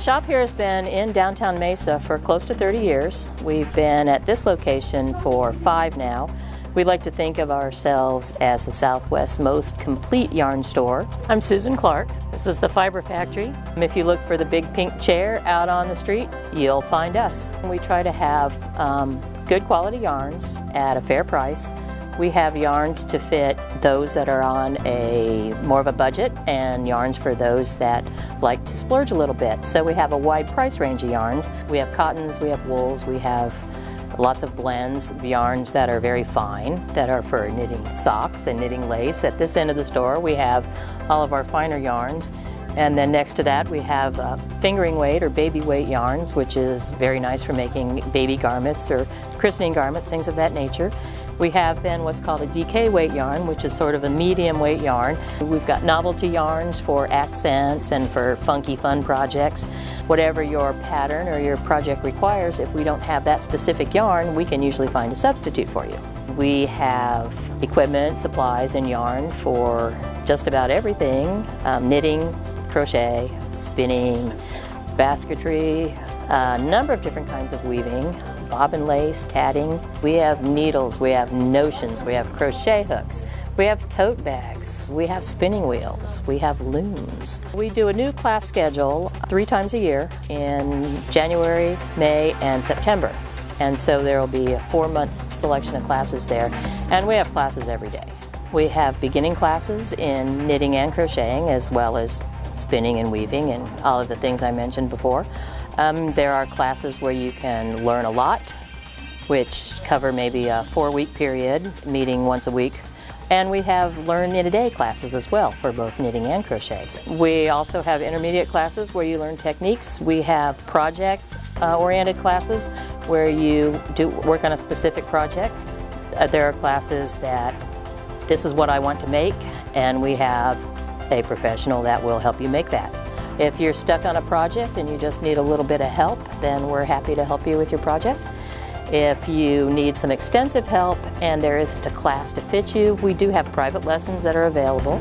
shop here has been in downtown Mesa for close to 30 years. We've been at this location for 5 now. We like to think of ourselves as the Southwest's most complete yarn store. I'm Susan Clark. This is the Fiber Factory. If you look for the big pink chair out on the street, you'll find us. We try to have good quality yarns at a fair price. We have yarns to fit those that are on more of a budget and yarns for those that like to splurge a little bit. So we have a wide price range of yarns. We have cottons, we have wools, we have lots of blends of yarns that are very fine, that are for knitting socks and knitting lace. At this end of the store we have all of our finer yarns. And then next to that we have fingering weight or baby weight yarns, which is very nice for making baby garments or christening garments, things of that nature. We have then what's called a DK weight yarn, which is sort of a medium weight yarn. We've got novelty yarns for accents and for funky fun projects. Whatever your pattern or your project requires, if we don't have that specific yarn, we can usually find a substitute for you. We have equipment, supplies, and yarn for just about everything. Knitting, crochet, spinning, basketry, a number of different kinds of weaving, bobbin lace, tatting. We have needles, we have notions, we have crochet hooks, we have tote bags, we have spinning wheels, we have looms. We do a new class schedule 3 times a year in January, May, and September. And so there will be a 4-month selection of classes there, and we have classes every day. We have beginning classes in knitting and crocheting, as well as spinning and weaving and all of the things I mentioned before. There are classes where you can learn a lot, which cover maybe a 4-week period, meeting once a week. And we have Learn Knit a Day classes as well for both knitting and crochet. We also have intermediate classes where you learn techniques. We have project-oriented classes where you work on a specific project. There are classes that this is what I want to make, and we have a professional that will help you make that. If you're stuck on a project and you just need a little bit of help, then we're happy to help you with your project. If you need some extensive help and there isn't a class to fit you, we do have private lessons that are available.